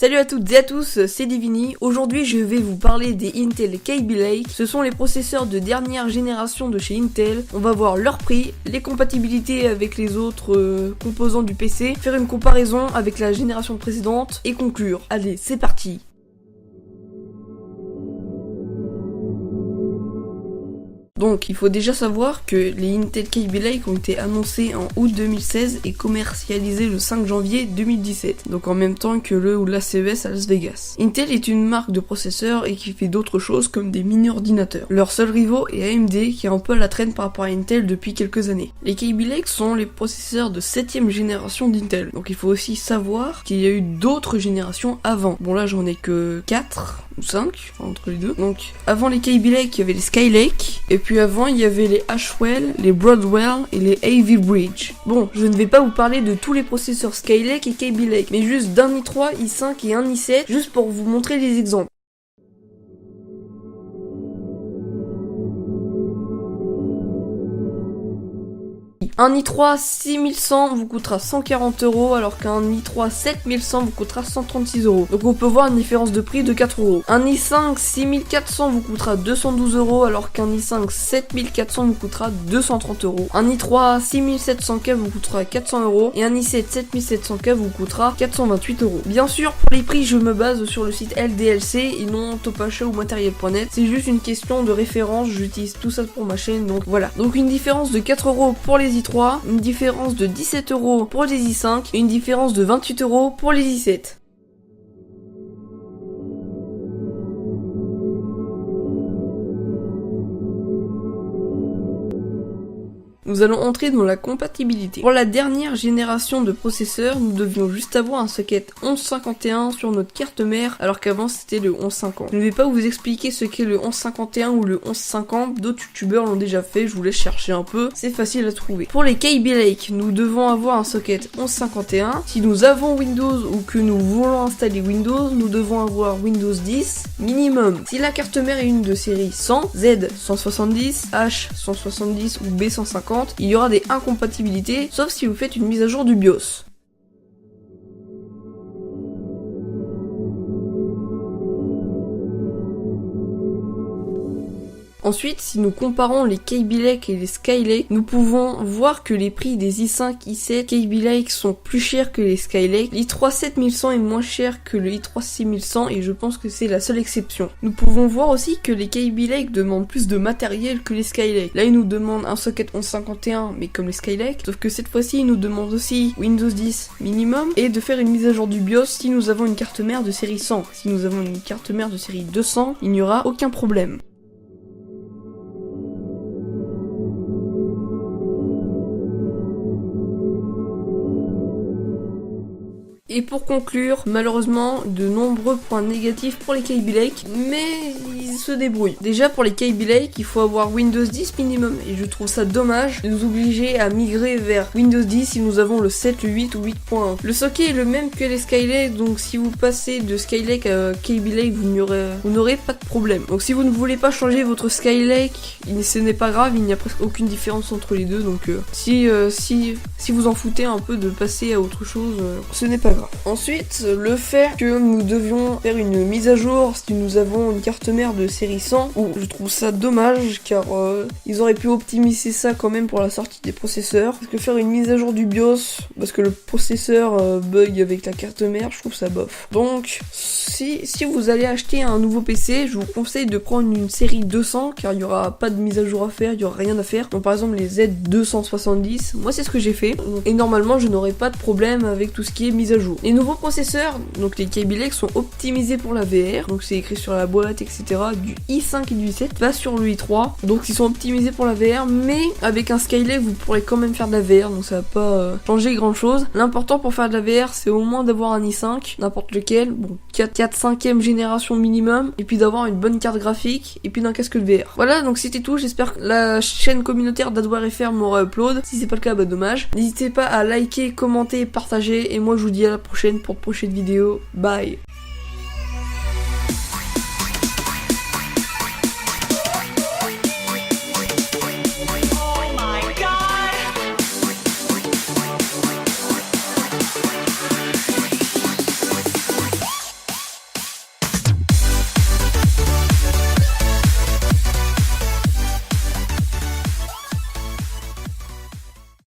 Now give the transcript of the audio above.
Salut à toutes et à tous, c'est Divini. Aujourd'hui je vais vous parler des Intel Kaby Lake. Ce sont les processeurs de dernière génération de chez Intel. On va voir leur prix, les compatibilités avec les autres composants du PC, faire une comparaison avec la génération précédente et conclure. Allez, c'est parti. Donc, il faut déjà savoir que les Intel Kaby Lake ont été annoncés en août 2016 et commercialisés le 5 janvier 2017, donc en même temps que le ou la CES à Las Vegas. Intel est une marque de processeurs et qui fait d'autres choses comme des mini-ordinateurs. Leur seul rivaux est AMD qui est un peu à la traîne par rapport à Intel depuis quelques années. Les Kaby Lake sont les processeurs de 7ème génération d'Intel, donc il faut aussi savoir qu'il y a eu d'autres générations avant. Bon là j'en ai que 4 ou 5 entre les deux. Donc avant les Kaby Lake il y avait les Skylake, et puis avant il y avait les Ashwell, les Broadwell et les Ivy Bridge. Bon, je ne vais pas vous parler de tous les processeurs Skylake et Kaby Lake, mais juste d'un i3, i5 et un i7, juste pour vous montrer les exemples. Un i3 6100 vous coûtera 140€, alors qu'un i3 7100 vous coûtera 136€. Donc on peut voir une différence de prix de 4€. Un i5 6400 vous coûtera 212€, alors qu'un i5 7400 vous coûtera 230€. Un i3 6700K vous coûtera 400€, et un i7 7700K vous coûtera 428€. Bien sûr, pour les prix, je me base sur le site LDLC et non Topachat ou Materiel.net. C'est juste une question de référence, j'utilise tout ça pour ma chaîne, donc voilà. Donc une différence de 4€ pour les i3, une différence de 17€ pour les i5 et une différence de 28€ pour les i7. Nous allons entrer dans la compatibilité. Pour la dernière génération de processeurs, nous devions juste avoir un socket 1151 sur notre carte mère, alors qu'avant c'était le 1150. Je ne vais pas vous expliquer ce qu'est le 1151 ou le 1150, d'autres youtubeurs l'ont déjà fait, je vous laisse chercher un peu, c'est facile à trouver. Pour les Kaby Lake, nous devons avoir un socket 1151. Si nous avons Windows ou que nous voulons installer Windows, nous devons avoir Windows 10 minimum. Si la carte mère est une de série 100, Z 170, H 170 ou B 150, il y aura des incompatibilités, sauf si vous faites une mise à jour du BIOS. Ensuite, si nous comparons les Kaby Lake et les Skylake, nous pouvons voir que les prix des i5, i7, Kaby Lake sont plus chers que les Skylake. L'i3 7100 est moins cher que le i3 6100 et je pense que c'est la seule exception. Nous pouvons voir aussi que les Kaby Lake demandent plus de matériel que les Skylake. Là, ils nous demandent un socket 1151, mais comme les Skylake, sauf que cette fois-ci, ils nous demandent aussi Windows 10 minimum et de faire une mise à jour du BIOS si nous avons une carte mère de série 100. Si nous avons une carte mère de série 200, il n'y aura aucun problème. Et pour conclure, malheureusement, de nombreux points négatifs pour les Kaby Lake, mais ils se débrouillent. Déjà pour les Kaby Lake, il faut avoir Windows 10 minimum, et je trouve ça dommage de nous obliger à migrer vers Windows 10 si nous avons le 7, le 8 ou 8.1. Le socket est le même que les Skylake, donc si vous passez de Skylake à Kaby Lake, vous n'aurez pas de problème. Donc si vous ne voulez pas changer votre Skylake, ce n'est pas grave, il n'y a presque aucune différence entre les deux, donc si vous en foutez un peu de passer à autre chose, ce n'est pas grave. Ensuite, le fait que nous devions faire une mise à jour si nous avons une carte mère de série 100, je trouve ça dommage car ils auraient pu optimiser ça quand même pour la sortie des processeurs. Parce que faire une mise à jour du BIOS, parce que le processeur bug avec la carte mère, je trouve ça bof. Donc, si vous allez acheter un nouveau PC, je vous conseille de prendre une série 200 car il n'y aura pas de mise à jour à faire, il n'y aura rien à faire. Donc par exemple les Z270, moi c'est ce que j'ai fait. Et normalement je n'aurai pas de problème avec tout ce qui est mise à jour. Les nouveaux processeurs, donc les Kaby Lake, sont optimisés pour la VR, donc c'est écrit sur la boîte, etc. Du i5 et du i7, pas sur le i3, donc ils sont optimisés pour la VR, mais avec un Skylake vous pourrez quand même faire de la VR, donc ça va pas changer grand chose. L'important pour faire de la VR, c'est au moins d'avoir un i5, n'importe lequel, bon, 4-5ème génération minimum, et puis d'avoir une bonne carte graphique, et puis d'un casque de VR. Voilà, donc c'était tout, j'espère que la chaîne communautaire d'AdwareFR m'aura upload, si c'est pas le cas, bah dommage. N'hésitez pas à liker, commenter, partager, et moi je vous dis à la prochaine pour de prochaines vidéos. Bye.